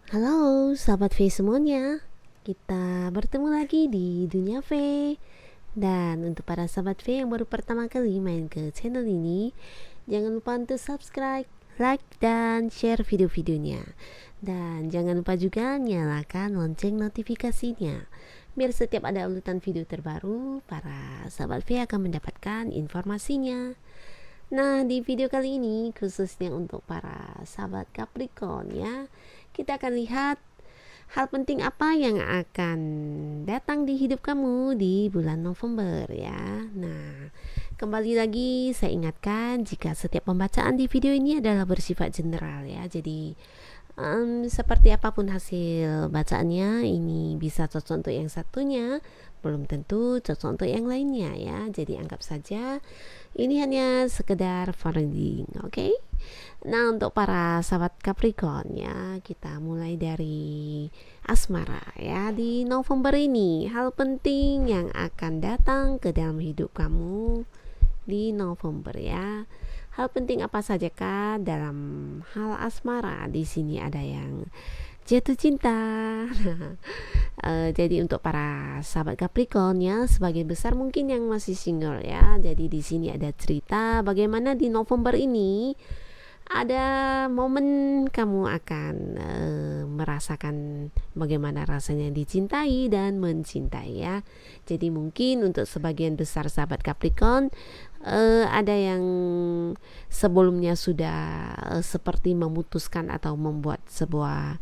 Halo sahabat V semuanya, kita bertemu lagi di Dunia V. Dan untuk para sahabat V yang baru pertama kali main ke channel ini, jangan lupa untuk subscribe, like, dan share video-videonya. Dan jangan lupa juga nyalakan lonceng notifikasinya, biar setiap ada urutan video terbaru, para sahabat V akan mendapatkan informasinya. Nah, di video kali ini khususnya untuk para sahabat Capricorn ya, kita akan lihat hal penting apa yang akan datang di hidup kamu di bulan November ya. Nah, kembali lagi saya ingatkan jika setiap pembacaan di video ini adalah bersifat general ya. Jadi seperti apapun hasil bacaannya, ini bisa cocok untuk yang satunya, belum tentu cocok untuk yang lainnya ya. Jadi anggap saja ini hanya sekedar foreigning, oke? Nah, untuk para sahabat Capricorn ya, kita mulai dari asmara ya. Di November ini, hal penting yang akan datang ke dalam hidup kamu di November ya. Hal penting apa saja kah dalam hal asmara? Di sini ada yang jatuh cinta. Jadi untuk para sahabat Capricorn ya, sebagian besar mungkin yang masih single ya. Jadi di sini ada cerita bagaimana di November ini ada momen kamu akan merasakan bagaimana rasanya dicintai dan mencintai ya. Jadi mungkin untuk sebagian besar sahabat Capricorn ada yang sebelumnya sudah seperti memutuskan atau membuat sebuah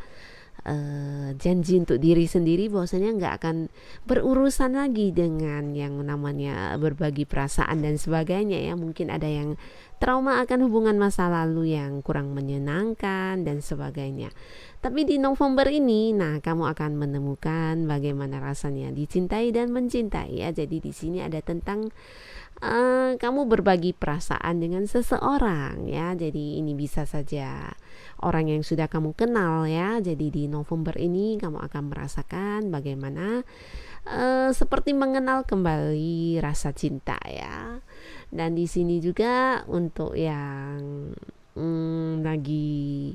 janji untuk diri sendiri bahwasanya nggak akan berurusan lagi dengan yang namanya berbagi perasaan dan sebagainya ya. Mungkin ada yang trauma akan hubungan masa lalu yang kurang menyenangkan dan sebagainya. Tapi di November ini, nah kamu akan menemukan bagaimana rasanya dicintai dan mencintai ya. Jadi di sini ada tentang kamu berbagi perasaan dengan seseorang ya. Jadi ini bisa saja orang yang sudah kamu kenal ya. Jadi di November ini kamu akan merasakan bagaimana seperti mengenal kembali rasa cinta ya. Dan di sini juga untuk yang lagi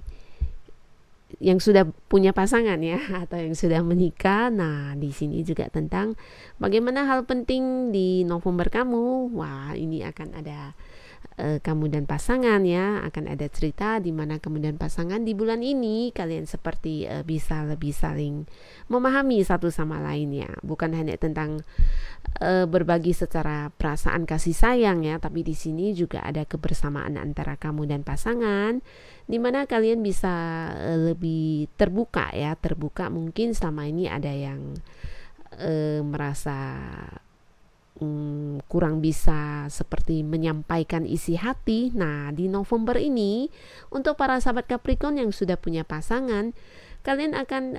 yang sudah punya pasangan ya atau yang sudah menikah. Nah, di sini juga tentang bagaimana hal penting di November kamu. Wah, ini akan ada kamu dan pasangan ya, akan ada cerita di mana kamu dan pasangan di bulan ini kalian seperti bisa lebih saling memahami satu sama lainnya. Bukan hanya tentang berbagi secara perasaan kasih sayang ya, tapi di sini juga ada kebersamaan antara kamu dan pasangan di mana kalian bisa lebih terbuka ya. Terbuka, mungkin selama ini ada yang merasa kurang bisa seperti menyampaikan isi hati. Nah, di November ini untuk para sahabat Capricorn yang sudah punya pasangan, kalian akan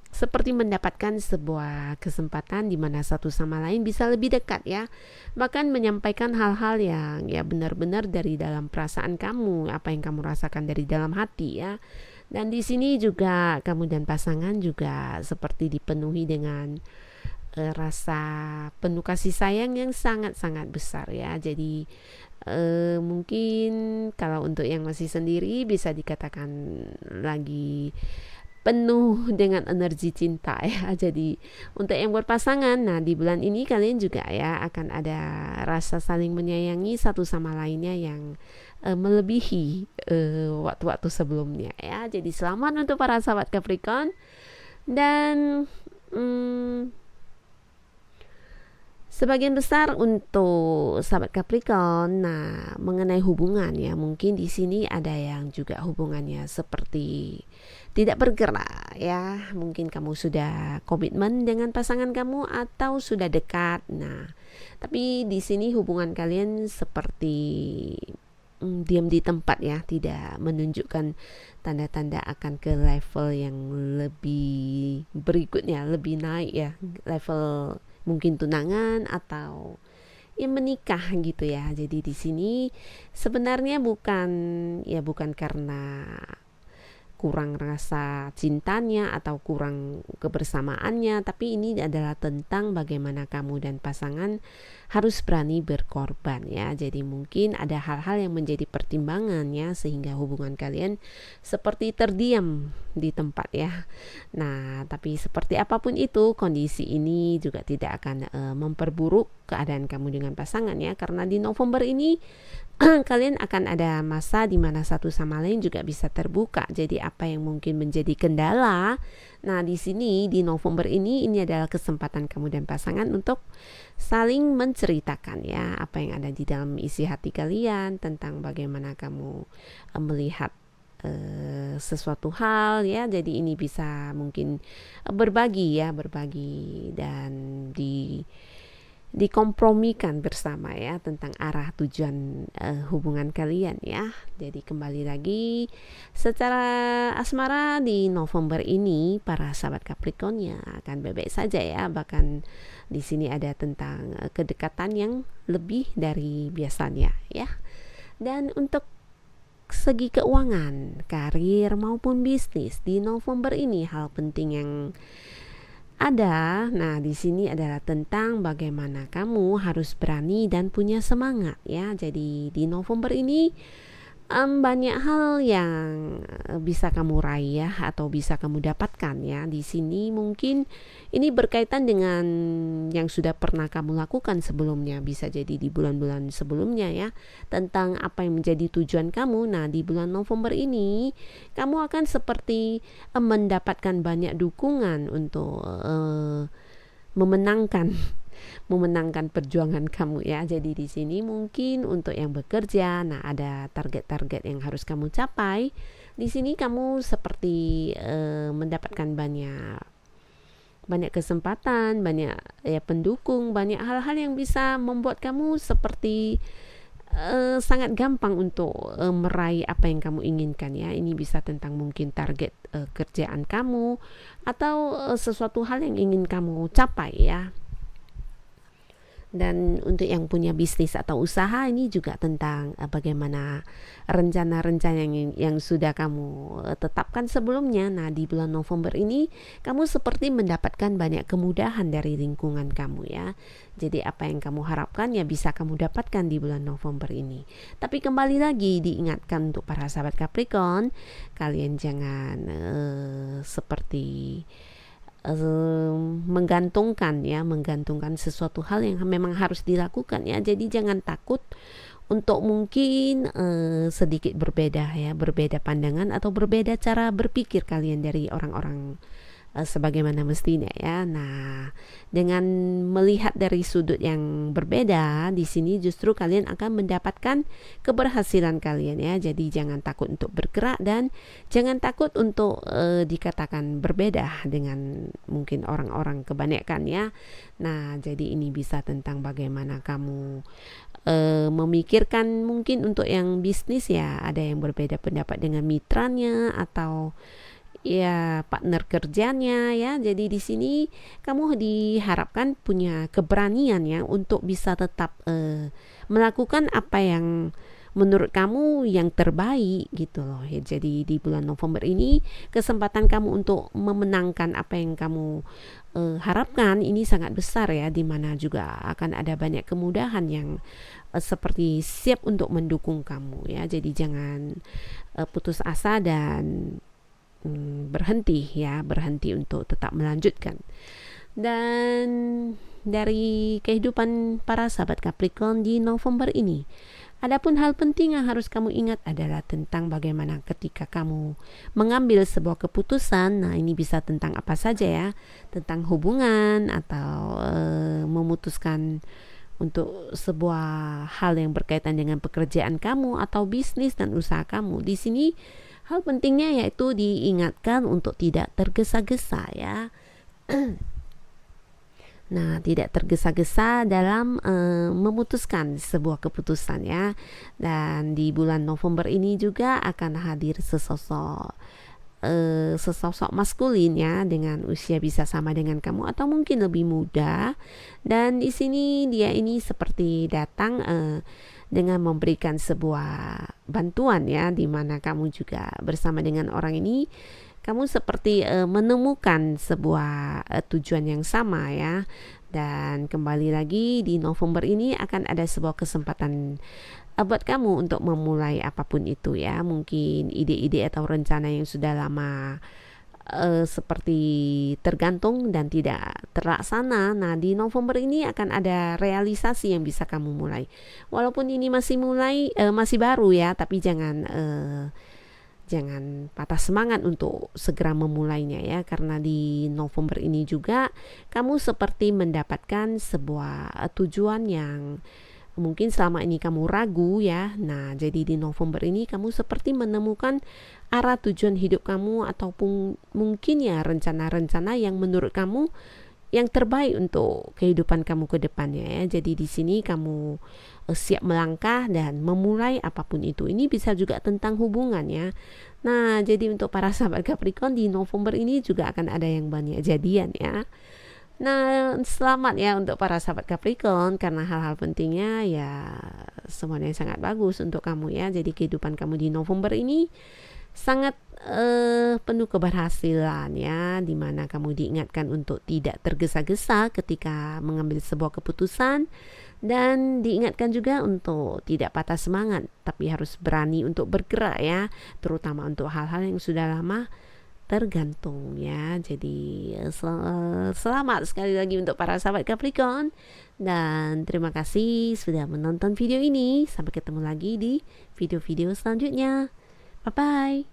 seperti mendapatkan sebuah kesempatan di mana satu sama lain bisa lebih dekat ya. Bahkan menyampaikan hal-hal yang ya benar-benar dari dalam perasaan kamu, apa yang kamu rasakan dari dalam hati ya. Dan di sini juga kamu dan pasangan juga seperti dipenuhi dengan rasa penuh kasih sayang yang sangat-sangat besar ya. Jadi mungkin kalau untuk yang masih sendiri bisa dikatakan lagi penuh dengan energi cinta ya. Jadi untuk yang berpasangan, nah di bulan ini kalian juga ya akan ada rasa saling menyayangi satu sama lainnya yang melebihi waktu-waktu sebelumnya ya. Jadi selamat untuk para sahabat Capricorn. Dan sebagian besar untuk sahabat Capricorn, nah mengenai hubungan ya, mungkin di sini ada yang juga hubungannya seperti tidak bergerak ya. Mungkin kamu sudah komitmen dengan pasangan kamu atau sudah dekat. Nah, tapi di sini hubungan kalian seperti diam di tempat ya, tidak menunjukkan tanda-tanda akan ke level yang lebih berikutnya, lebih naik ya, level mungkin tunangan atau ya menikah gitu ya. Jadi di sini sebenarnya bukan karena kurang rasa cintanya atau kurang kebersamaannya, tapi ini adalah tentang bagaimana kamu dan pasangan harus berani berkorban ya. Jadi mungkin ada hal-hal yang menjadi pertimbangan ya, sehingga hubungan kalian seperti terdiam di tempat ya. Nah, tapi seperti apapun itu, kondisi ini juga tidak akan memperburuk keadaan kamu dengan pasangan ya, karena di November ini kalian akan ada masa di mana satu sama lain juga bisa terbuka. Jadi apa yang mungkin menjadi kendala, nah di sini di November ini adalah kesempatan kamu dan pasangan untuk saling menceritakan ya apa yang ada di dalam isi hati kalian, tentang bagaimana kamu melihat sesuatu hal ya. Jadi ini bisa mungkin berbagi dan dikompromikan bersama ya, tentang arah tujuan hubungan kalian ya. Jadi kembali lagi, secara asmara di November ini para sahabat Capricorn ya akan baik-baik saja ya. Bahkan di sini ada tentang kedekatan yang lebih dari biasanya ya. Dan untuk segi keuangan, karir maupun bisnis di November ini, hal penting yang ada, nah di sini adalah tentang bagaimana kamu harus berani dan punya semangat ya. Jadi di November ini banyak hal yang bisa kamu raih ya, atau bisa kamu dapatkan ya. Di sini mungkin ini berkaitan dengan yang sudah pernah kamu lakukan sebelumnya, bisa jadi di bulan-bulan sebelumnya ya, tentang apa yang menjadi tujuan kamu. Nah di bulan November ini kamu akan seperti mendapatkan banyak dukungan untuk memenangkan perjuangan kamu ya. Jadi di sini mungkin untuk yang bekerja, nah ada target-target yang harus kamu capai. Di sini kamu seperti mendapatkan banyak kesempatan, banyak ya pendukung, banyak hal-hal yang bisa membuat kamu seperti sangat gampang untuk meraih apa yang kamu inginkan ya. Ini bisa tentang mungkin target kerjaan kamu, atau sesuatu hal yang ingin kamu capai ya. Dan untuk yang punya bisnis atau usaha, ini juga tentang bagaimana rencana-rencana yang sudah kamu tetapkan sebelumnya. Nah di bulan November ini kamu seperti mendapatkan banyak kemudahan dari lingkungan kamu ya. Jadi apa yang kamu harapkan ya bisa kamu dapatkan di bulan November ini. Tapi kembali lagi diingatkan untuk para sahabat Capricorn, kalian jangan seperti menggantungkan sesuatu hal yang memang harus dilakukan ya. Jadi jangan takut untuk mungkin sedikit berbeda pandangan atau berbeda cara berpikir kalian dari orang-orang sebagaimana mestinya ya. Nah, dengan melihat dari sudut yang berbeda, di sini justru kalian akan mendapatkan keberhasilan kalian ya. Jadi jangan takut untuk bergerak, dan jangan takut untuk dikatakan berbeda dengan mungkin orang-orang kebanyakan ya. Nah, jadi ini bisa tentang bagaimana kamu memikirkan mungkin untuk yang bisnis ya, ada yang berbeda pendapat dengan mitranya atau ya partner kerjanya ya. Jadi di sini kamu diharapkan punya keberanian ya untuk bisa tetap melakukan apa yang menurut kamu yang terbaik gitu loh ya. Jadi di bulan November ini kesempatan kamu untuk memenangkan apa yang kamu harapkan ini sangat besar ya, dimana juga akan ada banyak kemudahan yang seperti siap untuk mendukung kamu ya. Jadi jangan putus asa dan berhenti untuk tetap melanjutkan. Dan dari kehidupan para sahabat Capricorn di November ini, adapun hal penting yang harus kamu ingat adalah tentang bagaimana ketika kamu mengambil sebuah keputusan. Nah ini bisa tentang apa saja ya, tentang hubungan atau memutuskan untuk sebuah hal yang berkaitan dengan pekerjaan kamu atau bisnis dan usaha kamu. Di sini hal pentingnya yaitu diingatkan untuk tidak tergesa-gesa ya. Nah, tidak tergesa-gesa dalam memutuskan sebuah keputusan ya. Dan di bulan November ini juga akan hadir sesosok maskulin ya, dengan usia bisa sama dengan kamu atau mungkin lebih muda. Dan di sini dia ini seperti datang dengan memberikan sebuah bantuan ya, di mana kamu juga bersama dengan orang ini kamu seperti menemukan sebuah tujuan yang sama ya. Dan kembali lagi di November ini akan ada sebuah kesempatan buat kamu untuk memulai apapun itu ya. Mungkin ide-ide atau rencana yang sudah lama seperti tergantung dan tidak terlaksana. Nah, di November ini akan ada realisasi yang bisa kamu mulai. Walaupun ini masih baru ya, tapi jangan patah semangat untuk segera memulainya ya, karena di November ini juga kamu seperti mendapatkan sebuah tujuan yang mungkin selama ini kamu ragu ya. Nah, jadi di November ini kamu seperti menemukan arah tujuan hidup kamu, ataupun mungkin ya rencana-rencana yang menurut kamu yang terbaik untuk kehidupan kamu ke depannya ya. Jadi di sini kamu siap melangkah dan memulai apapun itu. Ini bisa juga tentang hubungan ya. Nah, jadi untuk para sahabat Capricorn di November ini juga akan ada yang banyak jadian ya. Nah, selamat ya untuk para sahabat Capricorn, karena hal-hal pentingnya ya semuanya sangat bagus untuk kamu ya. Jadi kehidupan kamu di November ini sangat penuh keberhasilan ya, dimana kamu diingatkan untuk tidak tergesa-gesa ketika mengambil sebuah keputusan, dan diingatkan juga untuk tidak patah semangat, tapi harus berani untuk bergerak ya, terutama untuk hal-hal yang sudah lama tergantung ya. Jadi selamat sekali lagi untuk para sahabat Capricorn, dan terima kasih sudah menonton video ini. Sampai ketemu lagi di video-video selanjutnya. Bye bye.